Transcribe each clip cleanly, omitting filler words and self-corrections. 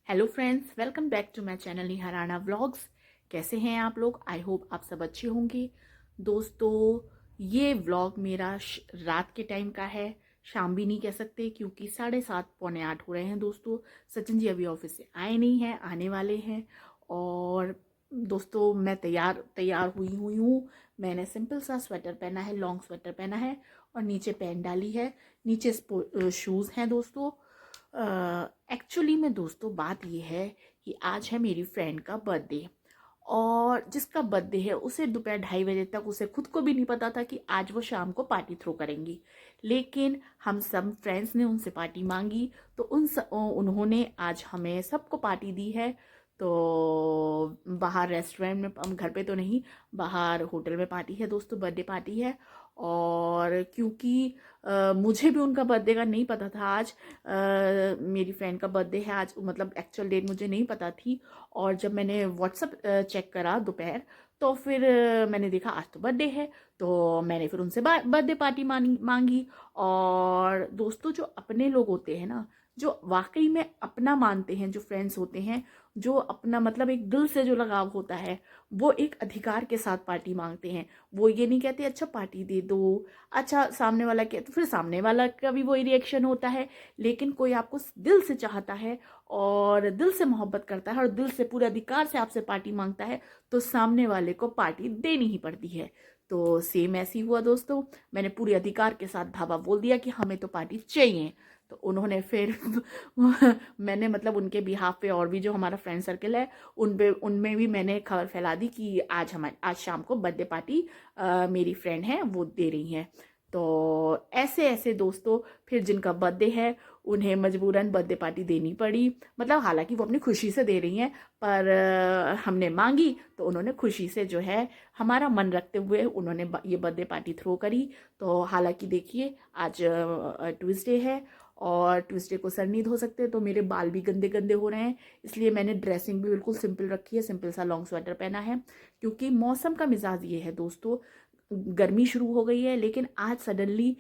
Hello friends, welcome back to my channel Niharana vlogs. कैसे हैं आप लोग? आई होप आप सब अच्छे होंगे। दोस्तों, ये व्लॉग मेरा रात के टाइम का है। शाम भी नहीं कह सकते क्योंकि 7:30 पौने 8 हो रहे हैं। दोस्तों, सचिन जी अभी ऑफिस से आए नहीं हैं, आने वाले हैं। और दोस्तों, मैं तैयार हुई हूँ। मैंने सिंपल सा स्वेटर पहना है, लॉन्ग स्वेटर पहना है और नीचे पैंट डाली है। नीचे शूज़ हैं दोस्तों। एक्चुअली में दोस्तों बात ये है कि आज है मेरी फ्रेंड का बर्थडे। और जिसका बर्थडे है उसे दोपहर 2:30 बजे तक उसे खुद को भी नहीं पता था कि आज वो शाम को पार्टी थ्रो करेंगी। लेकिन हम सब फ्रेंड्स ने उनसे पार्टी मांगी तो उन्होंने आज हमें सबको पार्टी दी है। तो बाहर रेस्टोरेंट में, हम घर पे तो नहीं, बाहर होटल में पार्टी है दोस्तों, बर्थडे पार्टी है। और क्योंकि मुझे भी उनका बर्थडे का नहीं पता था आज। मेरी फ्रेंड का बर्थडे है आज, मतलब एक्चुअल डेट मुझे नहीं पता थी। और जब मैंने व्हाट्सअप चेक करा दोपहर, तो फिर मैंने देखा आज तो बर्थडे है। तो मैंने फिर उनसे बर्थडे पार्टी मांगी। और दोस्तों, जो अपने लोग होते हैं ना, जो वाकई में अपना मानते हैं, जो फ्रेंड्स होते हैं, जो अपना मतलब एक दिल से जो लगाव होता है, वो एक अधिकार के साथ पार्टी मांगते हैं। वो ये नहीं कहते अच्छा पार्टी दे दो, अच्छा सामने वाला कहते, फिर सामने वाला का भी वही रिएक्शन होता है। लेकिन कोई आपको दिल से चाहता है और दिल से मोहब्बत करता है और दिल से पूरे अधिकार से आपसे पार्टी मांगता है, तो सामने वाले को पार्टी देनी ही पड़ती है। तो सेम ऐसी हुआ दोस्तों। मैंने पूरे अधिकार के साथ धावा बोल दिया कि हमें तो पार्टी चाहिए। तो उन्होंने फिर मैंने मतलब उनके बिहाफ पे, और भी जो हमारा फ्रेंड सर्कल है उनमें भी मैंने खबर फैला दी कि आज शाम को बर्थडे पार्टी मेरी फ्रेंड है वो दे रही हैं। तो ऐसे ऐसे दोस्तों, फिर जिनका बर्थडे है उन्हें मजबूरन बर्थडे पार्टी देनी पड़ी। मतलब हालांकि वो अपनी खुशी से दे रही हैं, पर हमने मांगी तो उन्होंने खुशी से जो है हमारा मन रखते हुए उन्होंने ये बर्थडे पार्टी थ्रो करी। तो हालांकि देखिए, आज ट्यूसडे है और ट्यूसडे को सर नहीं धो सकते, तो मेरे बाल भी गंदे गंदे हो रहे हैं। इसलिए मैंने ड्रेसिंग भी बिल्कुल सिंपल रखी है, सिंपल सा लॉन्ग स्वेटर पहना है। क्योंकि मौसम का मिजाज ये है दोस्तों, गर्मी शुरू हो गई है, लेकिन आज सडनली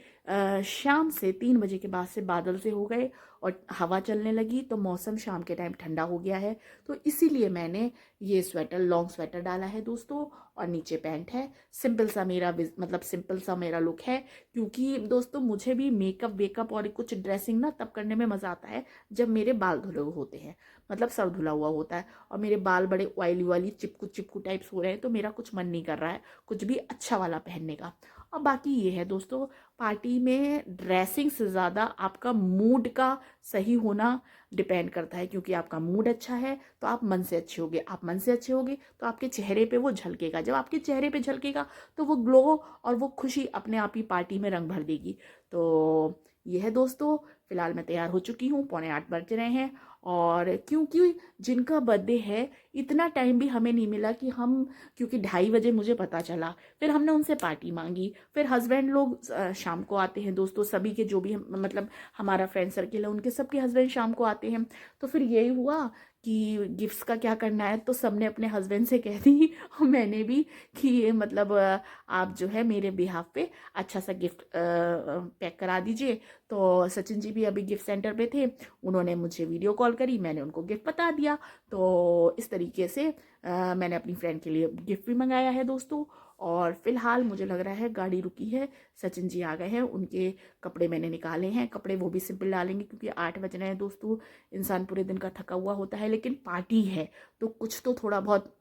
शाम से 3 बजे के बाद से बादल से हो गए और हवा चलने लगी, तो मौसम शाम के टाइम ठंडा हो गया है। तो इसीलिए मैंने ये स्वेटर, लॉन्ग स्वेटर डाला है दोस्तों, और नीचे पैंट है। सिंपल सा मेरा मतलब सिंपल सा मेरा लुक है। क्योंकि दोस्तों, मुझे भी मेकअप वेकअप और कुछ ड्रेसिंग ना तब करने में मज़ा आता है जब मेरे बाल धुले हुए होते हैं, मतलब सर धुला हुआ होता है और मेरे बाल बड़े ऑयली वाली चिपकू चिपकू टाइप्स हो रहे हैं, तो मेरा कुछ मन नहीं कर रहा है कुछ भी अच्छा वाला पहनने का। और बाकी ये है दोस्तों, पार्टी में ड्रेसिंग से ज़्यादा आपका मूड का सही होना डिपेंड करता है। क्योंकि आपका मूड अच्छा है तो आप मन से अच्छे होगे, आप मन से अच्छे होगे तो आपके चेहरे पे वो झलकेगा। जब आपके चेहरे पे झलकेगा तो वो ग्लो और वो खुशी अपने आप ही पार्टी में रंग भर देगी। तो ये है दोस्तों, फिलहाल मैं तैयार हो चुकी हूँ, पौने 8 बज रहे हैं। और क्योंकि जिनका बर्थडे है, इतना टाइम भी हमें नहीं मिला कि हम, क्योंकि 2:30 बजे मुझे पता चला, फिर हमने उनसे पार्टी मांगी। फिर हस्बैंड लोग शाम को आते हैं दोस्तों, सभी के जो भी मतलब हमारा फ्रेंड सर्किल है उनके सबके हस्बैंड शाम को आते हैं। तो फिर यही हुआ कि गिफ्ट्स का क्या करना है, तो सबने अपने हस्बैंड से कह दी और मैंने भी कि ये मतलब आप जो है मेरे बिहाफ पे अच्छा सा गिफ्ट पैक करा दीजिए। तो सचिन जी भी अभी गिफ्ट सेंटर पे थे, उन्होंने मुझे वीडियो कॉल करी, मैंने उनको गिफ्ट बता दिया। तो इस तरीके से मैंने अपनी फ्रेंड के लिए गिफ्ट भी मंगाया है दोस्तों। और फिलहाल मुझे लग रहा है गाड़ी रुकी है, सचिन जी आ गए हैं, उनके कपड़े मैंने निकाले हैं। कपड़े वो भी सिंपल डालेंगे क्योंकि 8 बज रहे हैं दोस्तों। इंसान पूरे दिन का थका हुआ होता है, लेकिन पार्टी है तो कुछ तो थोड़ा बहुत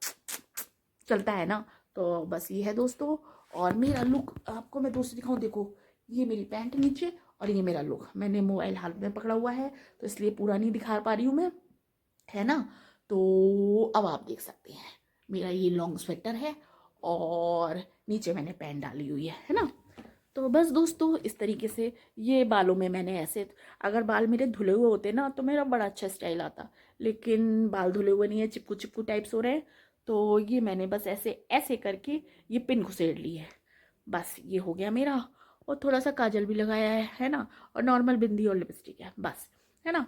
चलता है ना। तो बस ये है दोस्तों। और मेरा लुक आपको मैं दोस्तों दिखाऊं, देखो ये मेरी पैंट नीचे और ये मेरा लुक। मैंने मोबाइल हाथ में पकड़ा हुआ है तो इसलिए पूरा नहीं दिखा पा रही हूँ मैं, है ना। तो अब आप देख सकते हैं, मेरा ये लॉन्ग स्वेटर है और नीचे मैंने पैंट डाली हुई है ना। तो बस दोस्तों, इस तरीके से ये बालों में मैंने ऐसे, अगर बाल मेरे धुले हुए होते ना तो मेरा बड़ा अच्छा स्टाइल आता, लेकिन बाल धुले हुए नहीं है, चिपकू चिपकू टाइप्स हो रहे हैं। तो ये मैंने बस ऐसे ऐसे करके ये पिन घुसेड़ ली है। बस ये हो गया मेरा। और थोड़ा सा काजल भी लगाया है ना, और नॉर्मल बिंदी और लिपस्टिक है बस, है ना।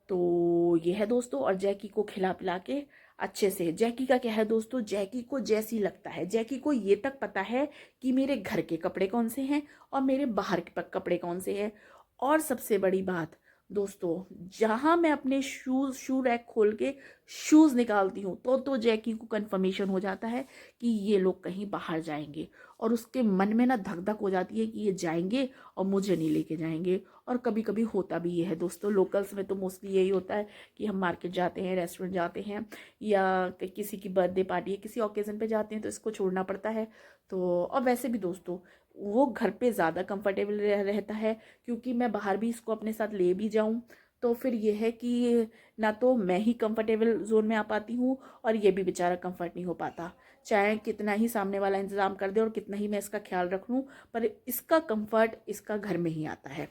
तो ये है दोस्तों। और जैकी को खिला पिला के अच्छे से, जैकी का क्या है दोस्तों, जैकी को जैसी लगता है, जैकी को ये तक पता है कि मेरे घर के कपड़े कौन से हैं और मेरे बाहर के कपड़े कौन से हैं। और सबसे बड़ी बात, दोस्तों जहाँ मैं अपने शू रैक खोल के शूज़ निकालती हूँ तो जैकी को कंफर्मेशन हो जाता है कि ये लोग कहीं बाहर जाएंगे, और उसके मन में ना धक धक हो जाती है कि ये जाएंगे और मुझे नहीं लेके जाएंगे। और कभी कभी होता भी ये है दोस्तों, लोकल्स में तो मोस्टली यही होता है कि हम मार्केट जाते हैं, रेस्टोरेंट जाते हैं, या किसी की बर्थडे पार्टी है, किसी ओकेज़न पे जाते हैं तो इसको छोड़ना पड़ता है। तो और वैसे भी दोस्तों वो घर पे ज़्यादा कंफर्टेबल रहता है, क्योंकि मैं बाहर भी इसको अपने साथ ले भी जाऊँ तो फिर ये है कि ना तो मैं ही कंफर्टेबल जोन में आ पाती हूँ और ये भी बेचारा कंफर्ट नहीं हो पाता। चाहे कितना ही सामने वाला इंतज़ाम कर दे और कितना ही मैं इसका ख्याल रख लूँ, पर इसका कंफर्ट इसका घर में ही आता है।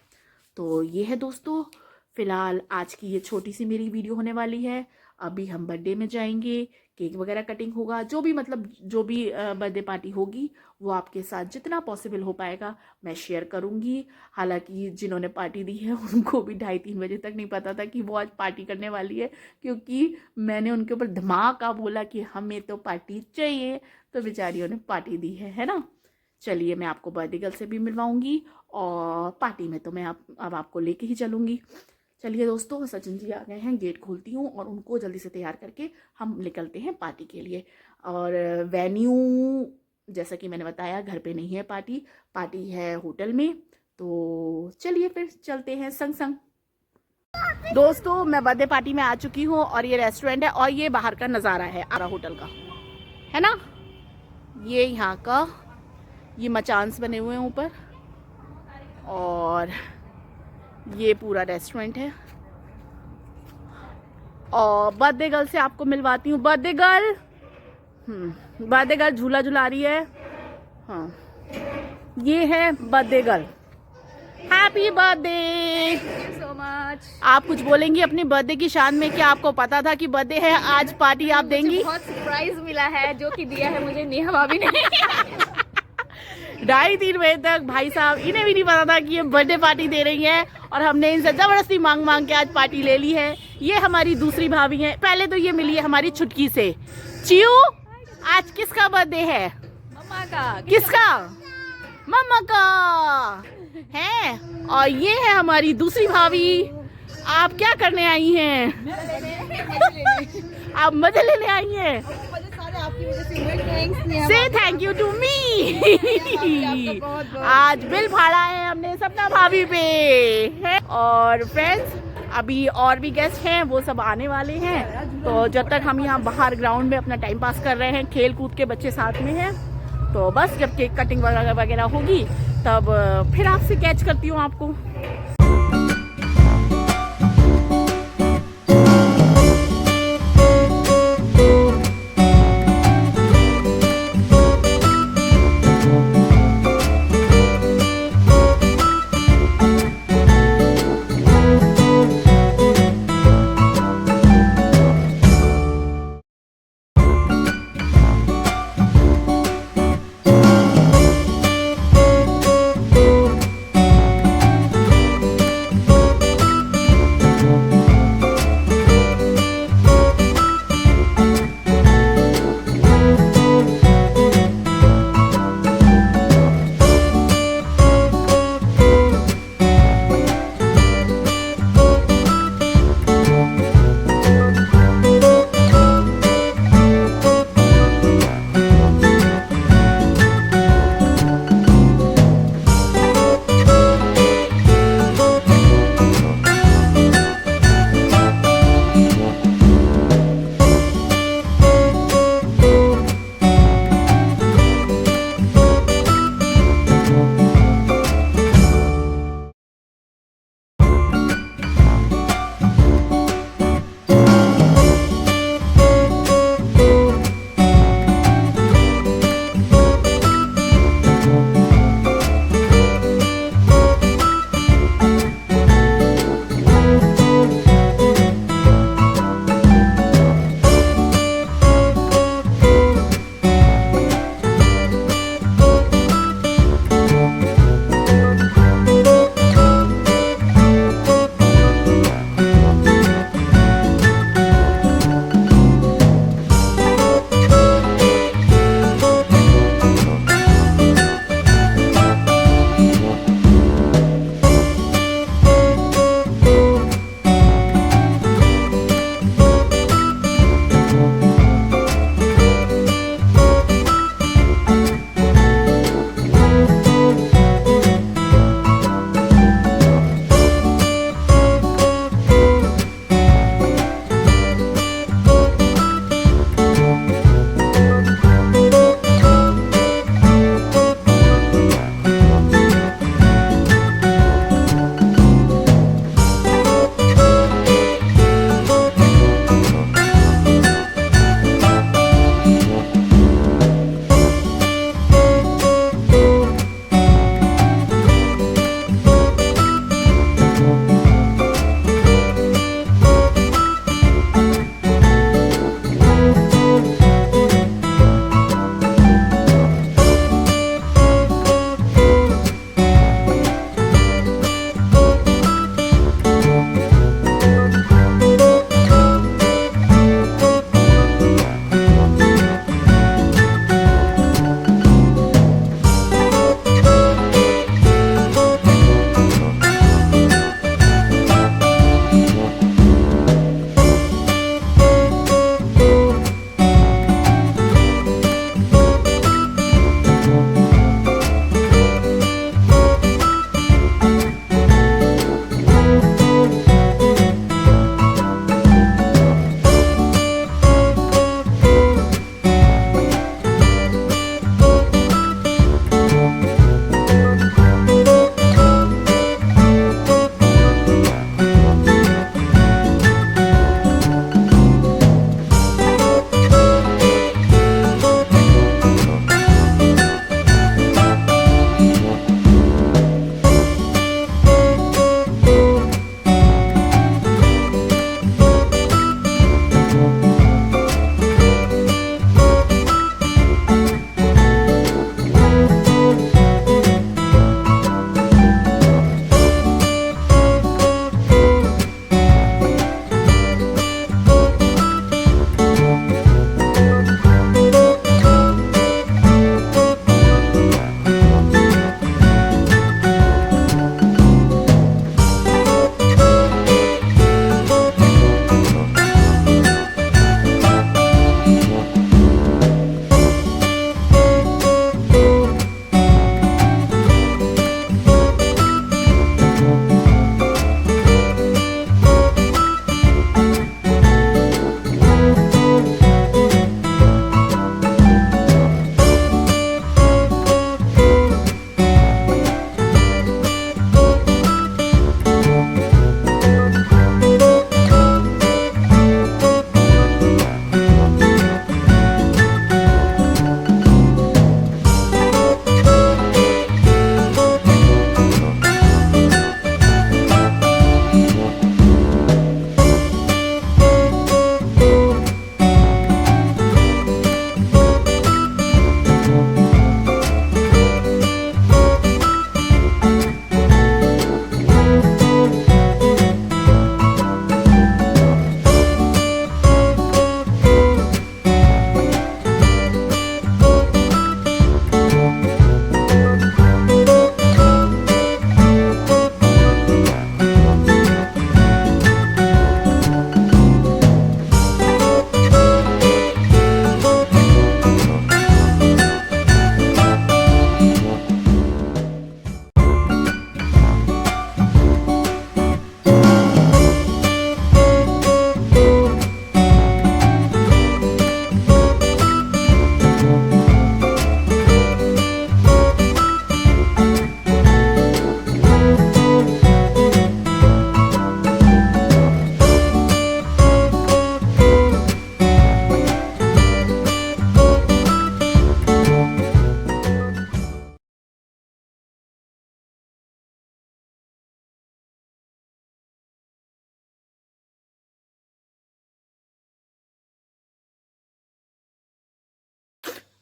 तो ये है दोस्तों, फ़िलहाल आज की ये छोटी सी मेरी वीडियो होने वाली है। अभी हम बर्थडे में जाएंगे, केक वगैरह कटिंग होगा, जो भी मतलब जो भी बर्थडे पार्टी होगी वो आपके साथ जितना पॉसिबल हो पाएगा मैं शेयर करूंगी। हालांकि जिन्होंने पार्टी दी है उनको भी 2:30-3 बजे तक नहीं पता था कि वो आज पार्टी करने वाली है, क्योंकि मैंने उनके ऊपर धमाका बोला कि हमें तो पार्टी चाहिए, तो बेचारियों ने पार्टी दी है ना। चलिए मैं आपको बर्थडे गर्ल से भी मिलवाऊंगी और पार्टी में तो मैं अब आपको लेके ही चलूँगी। चलिए दोस्तों, सचिन जी आ गए हैं, गेट खोलती हूँ और उनको जल्दी से तैयार करके हम निकलते हैं पार्टी के लिए। और वेन्यू जैसा कि मैंने बताया घर पे नहीं है, पार्टी है होटल में। तो चलिए फिर चलते हैं संग संग। दोस्तों मैं बर्थडे पार्टी में आ चुकी हूँ और ये रेस्टोरेंट है और ये बाहर का नज़ारा है आरा होटल का, है ना। ये यहाँ का ये मचान्स बने हुए हैं ऊपर, और ये पूरा रेस्टोरेंट है। और बर्थडे गर्ल से आपको मिलवाती हूँ। बर्थडे गर्ल झूला झुला रही है। हाँ, ये है birthday girl. Happy birthday so much. आप कुछ बोलेंगी अपनी बर्थडे की शान में? क्या आपको पता था कि बर्थडे है आज, पार्टी आप देंगी? बहुत सरप्राइज मिला है, जो कि दिया है मुझे नेहा भाभी ने। 2:30-3 बजे तक भाई साहब इन्हें भी नहीं पता था कि ये बर्थडे पार्टी दे रही हैं, और हमने इनसे जबरदस्ती मांग के आज पार्टी ले ली है। ये हमारी दूसरी भाभी हैं। पहले तो ये मिली है हमारी छुटकी से। चियो, आज किसका बर्थडे है? मम्मा का। किसका? मम्मा का है। और ये है हमारी दूसरी भाभी। आप क्या करने आई हैं? आप मजे लेने आई हैं। से थैंक यू टू मी। आज बिल फाड़ा है हमने सपना भाभी पे है। और फ्रेंड्स अभी और भी गेस्ट हैं, वो सब आने वाले हैं। तो जब तक हम यहाँ बाहर ग्राउंड में अपना टाइम पास कर रहे हैं, खेल कूद के बच्चे साथ में हैं, तो बस जब केक कटिंग वगैरह होगी तब फिर आपसे कैच करती हूँ आपको।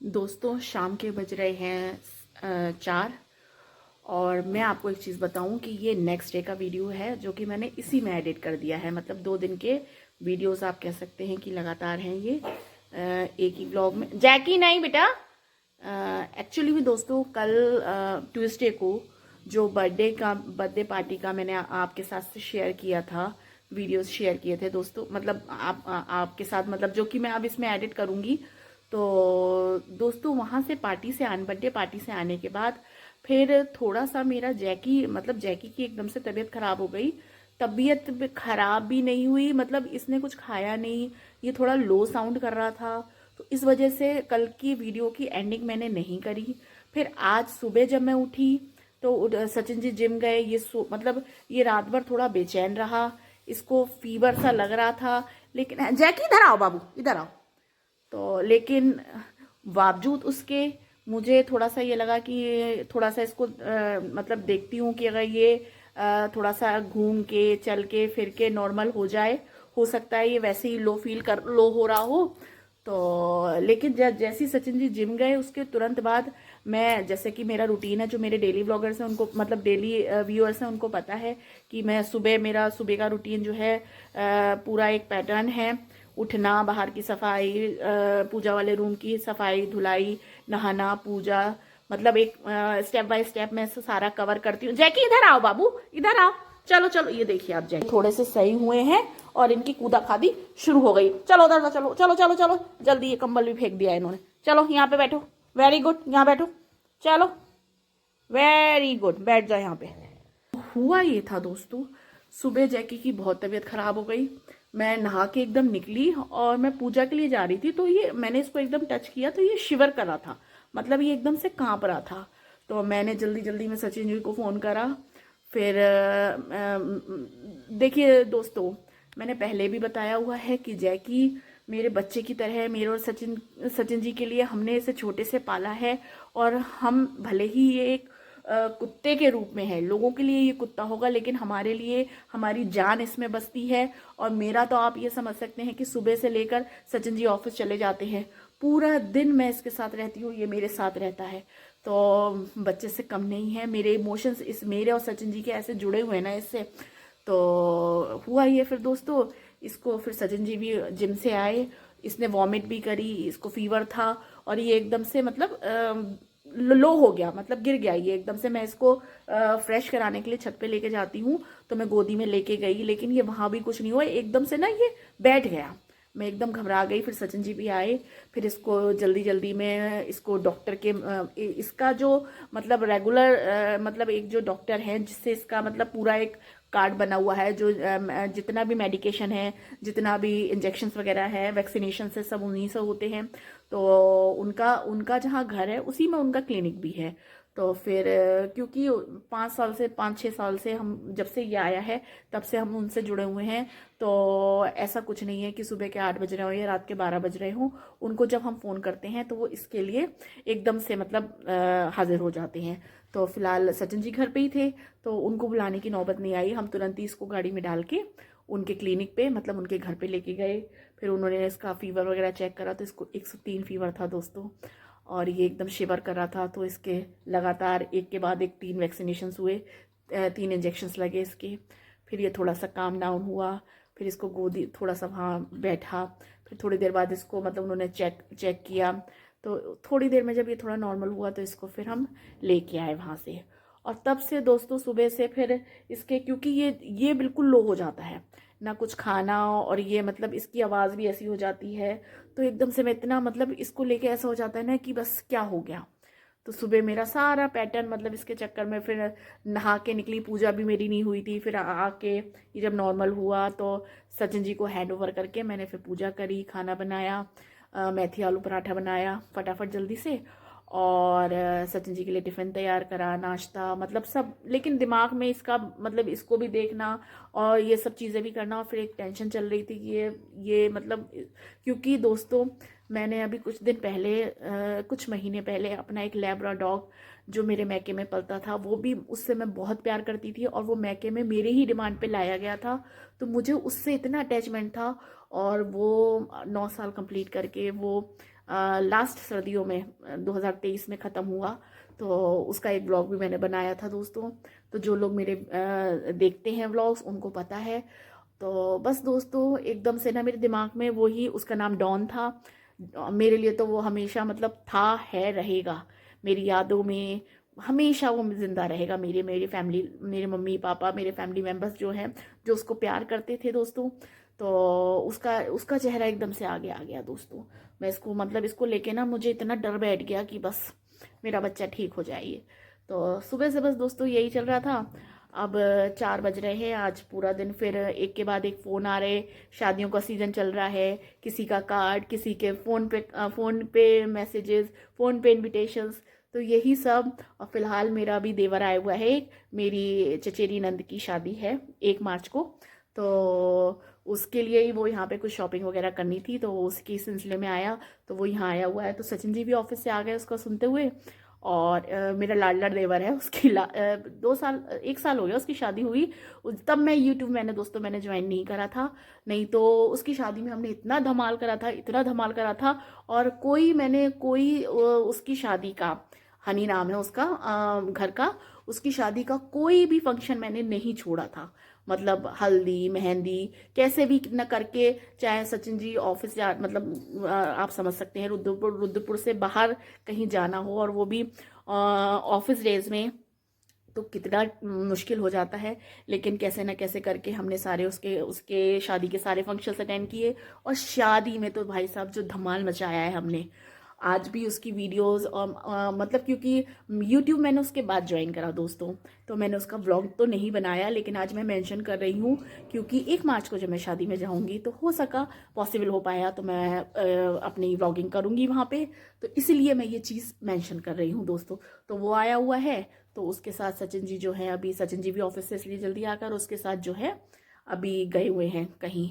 दोस्तों शाम के बज रहे हैं 4 और मैं आपको एक चीज़ बताऊं कि ये नेक्स्ट डे का वीडियो है जो कि मैंने इसी में एडिट कर दिया है। मतलब 2 दिन के वीडियोस आप कह सकते हैं कि लगातार हैं ये एक ही व्लॉग में। जैकी नहीं बेटा, एक्चुअली भी दोस्तों कल ट्यूसडे को जो बर्थडे पार्टी का मैंने आपके साथ शेयर किया था, वीडियोस शेयर किए थे दोस्तों। मतलब आपके साथ, मतलब जो कि मैं अब इसमें एडिट करूँगी। तो दोस्तों वहाँ से बर्थडे पार्टी से आने के बाद फिर थोड़ा सा मेरा जैकी की एकदम से तबीयत खराब हो गई। तबीयत खराब भी नहीं हुई, मतलब इसने कुछ खाया नहीं, ये थोड़ा लो साउंड कर रहा था, तो इस वजह से कल की वीडियो की एंडिंग मैंने नहीं करी। फिर आज सुबह जब मैं उठी तो सचिन जी जिम गए। मतलब ये रात भर थोड़ा बेचैन रहा, इसको फीवर सा लग रहा था। लेकिन जैकी इधर आओ बाबू, इधर आओ। तो लेकिन बावजूद उसके मुझे थोड़ा सा ये लगा कि थोड़ा सा इसको मतलब देखती हूँ कि अगर ये थोड़ा सा घूम के चल के फिर के नॉर्मल हो जाए। हो सकता है ये वैसे ही लो हो रहा हो। तो लेकिन जैसे ही सचिन जी जिम गए उसके तुरंत बाद मैं, जैसे कि मेरा रूटीन है, जो मेरे डेली व्लॉगर्स हैं उनको, मतलब डेली व्यूअर्स हैं उनको पता है कि मेरा सुबह का रूटीन जो है पूरा एक पैटर्न है। उठना, बाहर की सफाई, पूजा वाले रूम की सफाई धुलाई, नहाना, पूजा, मतलब एक स्टेप बाय स्टेप मैं सारा कवर करती हूँ। जैकी इधर आओ बाबू, इधर आओ। चलो चलो, ये देखिए आप जैकी थोड़े से सही हुए हैं और इनकी कूदा खादी शुरू हो गई। चलो उधर, चलो चलो चलो चलो जल्दी। ये कंबल भी फेंक दिया इन्होंने। चलो यहाँ पे बैठो, वेरी गुड, यहाँ बैठो, चलो वेरी गुड, बैठ जाओ यहाँ पे। हुआ ये था दोस्तों, सुबह जैकी की बहुत तबीयत खराब हो गई। मैं नहा के एकदम निकली और मैं पूजा के लिए जा रही थी, तो ये मैंने इसको एकदम टच किया तो ये शिवर कर रहा था, मतलब ये एकदम से कांप रहा था। तो मैंने जल्दी जल्दी में सचिन जी को फ़ोन करा। फिर देखिए दोस्तों, मैंने पहले भी बताया हुआ है कि जैकी मेरे बच्चे की तरह है। मेरे और सचिन जी के लिए हमने इसे छोटे से पाला है। और हम भले ही ये एक कुत्ते के रूप में है, लोगों के लिए ये कुत्ता होगा, लेकिन हमारे लिए हमारी जान इसमें बसती है। और मेरा तो आप ये समझ सकते हैं कि सुबह से लेकर सचिन जी ऑफिस चले जाते हैं, पूरा दिन मैं इसके साथ रहती हूँ, ये मेरे साथ रहता है। तो बच्चे से कम नहीं है। मेरे इमोशंस मेरे और सचिन जी के ऐसे जुड़े हुए हैं ना इससे। तो हुआ ये फिर दोस्तों, इसको फिर सचिन जी भी जिम से आए, इसने वॉमिट भी करी, इसको फीवर था और ये एकदम से मतलब लो हो गया, मतलब गिर गया ये एकदम से। मैं इसको फ्रेश कराने के लिए छत पे लेके जाती हूँ, तो मैं गोदी में लेके गई, लेकिन ये वहाँ भी कुछ नहीं हुआ, एकदम से ना ये बैठ गया। मैं एकदम घबरा गई। फिर सचिन जी भी आए, फिर इसको जल्दी जल्दी में इसको डॉक्टर के इसका जो मतलब रेगुलर मतलब एक जो डॉक्टर हैं जिससे इसका मतलब पूरा एक कार्ड बना हुआ है, जो जितना भी मेडिकेशन है, जितना भी इंजेक्शंस वगैरह है, वैक्सीनेशन से सब उन्हीं से होते हैं। तो उनका उनका जहाँ घर है उसी में उनका क्लिनिक भी है। तो फिर क्योंकि 5-6 साल से हम जब से ये आया है तब से हम उनसे जुड़े हुए हैं। तो ऐसा कुछ नहीं है कि सुबह के 8 बज रहे हो या रात के 12 बज रहे हो। उनको जब हम फ़ोन करते हैं तो वो इसके लिए एकदम से मतलब हाजिर हो जाते हैं। तो फिलहाल सचिन जी घर पे ही थे, तो उनको बुलाने की नौबत नहीं आई। हम तुरंत ही इसको गाड़ी में डाल के उनके क्लिनिक पे, मतलब उनके घर पे लेके गए। फिर उन्होंने इसका फीवर वगैरह चेक करा तो इसको 103 फीवर था दोस्तों, और ये एकदम शिवर कर रहा था। तो इसके लगातार एक के बाद एक 3 वैक्सीनेशंस हुए, 3 इंजेक्शंस लगे इसके। फिर ये थोड़ा सा काम डाउन हुआ, फिर इसको गोदी थोड़ा सा वहाँ बैठा। फिर थोड़ी देर बाद इसको मतलब उन्होंने चेक किया, तो थोड़ी देर में जब ये थोड़ा नॉर्मल हुआ तो इसको फिर हम लेके आए वहाँ से। और तब से दोस्तों सुबह से फिर इसके, क्योंकि ये बिल्कुल लो हो जाता है ना कुछ खाना, और ये मतलब इसकी आवाज़ भी ऐसी हो जाती है। तो एकदम से मैं इतना मतलब इसको लेके ऐसा हो जाता है ना कि बस क्या हो गया। तो सुबह मेरा सारा पैटर्न मतलब इसके चक्कर में, फिर नहा के निकली, पूजा भी मेरी नहीं हुई थी। फिर आके ये जब नॉर्मल हुआ तो सचिन जी को हैंड ओवर करके मैंने फिर पूजा करी, खाना बनाया, मेथी आलू पराठा बनाया फटाफट जल्दी से, और सचिन जी के लिए टिफ़िन तैयार करा, नाश्ता, मतलब सब। लेकिन दिमाग में इसका मतलब इसको भी देखना और ये सब चीज़ें भी करना, और फिर एक टेंशन चल रही थी कि ये मतलब, क्योंकि दोस्तों मैंने अभी कुछ दिन पहले कुछ महीने पहले अपना एक लैब्रा डॉग जो मेरे मैके में पलता था, वो भी उससे मैं बहुत प्यार करती थी, और वो मैके में मेरे ही डिमांड पे लाया गया था। तो मुझे उससे इतना अटैचमेंट था, और वो 9 साल कंप्लीट करके वो लास्ट सर्दियों में 2023 में ख़त्म हुआ, तो उसका एक व्लॉग भी मैंने बनाया था दोस्तों। तो जो लोग मेरे देखते हैं व्लॉग्स उनको पता है। तो बस दोस्तों एकदम से ना मेरे दिमाग में वही, उसका नाम डॉन था। मेरे लिए तो वो हमेशा मतलब था, है, रहेगा मेरी यादों में, हमेशा वो जिंदा रहेगा। मेरी फैमिली, मेरे मम्मी पापा, मेरे फैमिली मेम्बर्स जो हैं, जो उसको प्यार करते थे दोस्तों। तो उसका उसका चेहरा एकदम से आगे आ गया दोस्तों। मैं इसको मतलब इसको लेके ना मुझे इतना डर बैठ गया कि बस मेरा बच्चा ठीक हो जाइए। तो सुबह से बस दोस्तों यही चल रहा था। अब 4 बज रहे हैं, आज पूरा दिन फिर एक के बाद एक फ़ोन आ रहे। शादियों का सीज़न चल रहा है, किसी का कार्ड, किसी के फ़ोन पे मैसेजेस, फ़ोन पे इनविटेशंस, तो यही सब। और फिलहाल मेरा भी देवर आया हुआ है, मेरी चचेरी नंद की शादी है 1 मार्च को। तो उसके लिए ही वो यहाँ पे कुछ शॉपिंग वगैरह करनी थी, तो उसके सिलसिले में आया। तो वो यहाँ आया हुआ है। तो सचिन जी भी ऑफिस से आ गए उसका सुनते हुए। और मेरा लाडला देवर है, उसकी 1 साल हो गया उसकी शादी हुई। तब मैं यूट्यूब मैंने ज्वाइन नहीं करा था, नहीं तो उसकी शादी में हमने इतना धमाल करा था, इतना धमाल करा था। और कोई उसकी शादी का, हनी नाम है उसका घर का, उसकी शादी का कोई भी फंक्शन मैंने नहीं छोड़ा था। मतलब हल्दी मेहंदी कैसे भी न करके, चाहे सचिन जी ऑफिस जा, मतलब आप समझ सकते हैं रुद्रपुर से बाहर कहीं जाना हो, और वो भी ऑफिस डेज में, तो कितना मुश्किल हो जाता है। लेकिन कैसे ना कैसे करके हमने सारे उसके उसके शादी के सारे फंक्शंस अटेंड किए। और शादी में तो भाई साहब जो धमाल मचाया है हमने, आज भी उसकी वीडियोस। और मतलब क्योंकि यूट्यूब मैंने उसके बाद ज्वाइन करा दोस्तों, तो मैंने उसका व्लॉग तो नहीं बनाया, लेकिन आज मैं मेंशन कर रही हूँ क्योंकि 1 मार्च को जब मैं शादी में जाऊँगी तो हो सका, पॉसिबल हो पाया तो मैं अपनी व्लॉगिंग करूँगी वहाँ पे। तो इसलिए मैं ये चीज़ मेंशन कर रही हूँ दोस्तों। तो वो आया हुआ है, तो उसके साथ सचिन जी जो है, अभी सचिन जी भी ऑफिस से इसलिए जल्दी आकर उसके साथ जो है अभी गए हुए हैं कहीं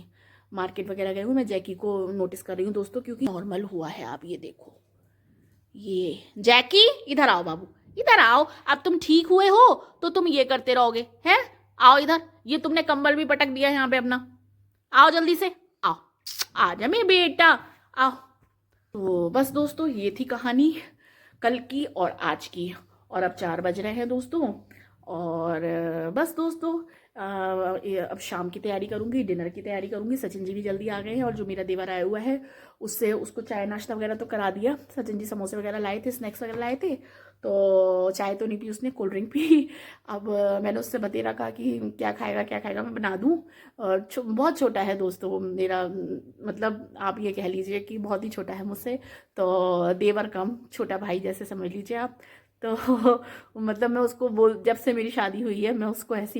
मार्केट वगैरह गए हुए। मैं जैकी को नोटिस कर रही हूँ दोस्तों, क्योंकि नॉर्मल हुआ है। आप ये देखो, ये जैकी इधर आओ बाबू, इधर आओ। अब तुम ठीक हुए हो तो तुम ये करते रहोगे हैं? आओ इधर, ये तुमने कंबल भी पटक दिया यहाँ पे अपना। आओ जल्दी से, आओ, आ जा मेरे बेटा, आओ। तो बस दोस्तों ये थी कहानी कल की और आज की। और अब 4 बज रहे हैं दोस्तों। और बस दोस्तों अब शाम की तैयारी करूंगी, डिनर की तैयारी करूंगी। सचिन जी भी जल्दी आ गए हैं, और जो मेरा देवर आया हुआ है उससे उसको चाय नाश्ता वगैरह तो करा दिया। सचिन जी समोसे वगैरह लाए थे, स्नैक्स वगैरह लाए थे, तो चाय तो नहीं पी उसने, कोल्ड ड्रिंक पी। अब मैंने उससे बतेरा कहा कि क्या खाएगा मैं बना दूँ। और बहुत छोटा है दोस्तों वो मेरा, मतलब आप ये कह लीजिए कि बहुत ही छोटा है मुझसे। तो देवर कम छोटा भाई जैसे समझ लीजिए आप। तो मतलब मैं उसको जब से मेरी शादी हुई है मैं उसको ऐसे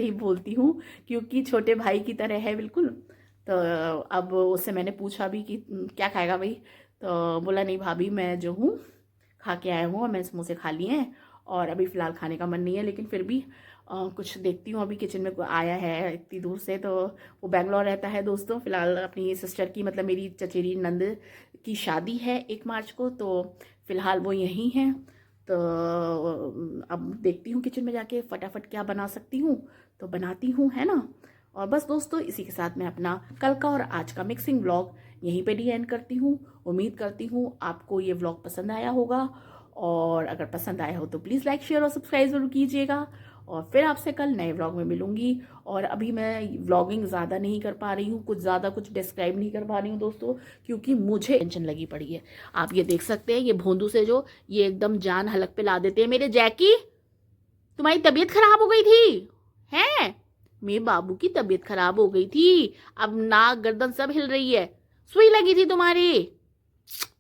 ही बोलती हूँ, क्योंकि छोटे भाई की तरह है बिल्कुल। तो अब उससे मैंने पूछा भी कि क्या खाएगा भाई, तो बोला नहीं भाभी मैं जो हूँ खा के आया हूँ, और मैंने समोसे खा लिए हैं, और अभी फ़िलहाल खाने का मन नहीं है। लेकिन फिर भी कुछ देखती हूँ। अभी किचन में कोई आया है इतनी दूर से, तो वो बेंगलोर रहता है दोस्तों। फ़िलहाल अपनी सिस्टर की, मतलब मेरी चचेरी नंद की शादी है 1 मार्च को, तो फ़िलहाल वो यहीं हैं। तो अब देखती हूँ किचन में जाके फटाफट क्या बना सकती हूँ तो बनाती हूँ, है ना। और बस दोस्तों इसी के साथ मैं अपना कल का और आज का मिक्सिंग व्लॉग यहीं पे डी एंड करती हूँ। उम्मीद करती हूँ आपको ये व्लॉग पसंद आया होगा, और अगर पसंद आया हो तो प्लीज़ लाइक शेयर और सब्सक्राइब ज़रूर कीजिएगा। और फिर आपसे कल नए व्लॉग में मिलूंगी। और अभी मैं व्लॉगिंग ज़्यादा नहीं कर पा रही हूँ, कुछ डिस्क्राइब नहीं कर पा रही हूँ दोस्तों, क्योंकि मुझे टेंशन लगी पड़ी है। आप ये देख सकते हैं, ये भोंदू से जो ये एकदम जान हलक पे ला देते हैं। मेरे जैकी, तुम्हारी तबीयत खराब हो गई थी हैं? मेरे बाबू की तबीयत खराब हो गई थी, अब नाक गर्दन सब हिल रही है। सुई लगी थी तुम्हारी,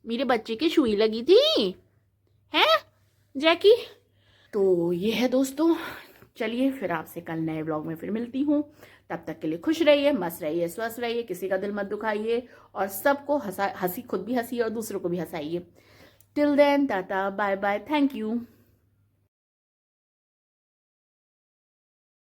मेरे बच्चे की सुई लगी थी हैं जैकी। तो ये है दोस्तों, चलिए फिर आपसे कल नए व्लॉग में फिर मिलती हूँ। तब तक के लिए खुश रहिए, मस्त रहिए, स्वस्थ रहिए, किसी का दिल मत दुखाइए, और सबको हंसी, खुद भी हंसिए और दूसरों को भी हंसाइए। Till then tata bye bye, thank you.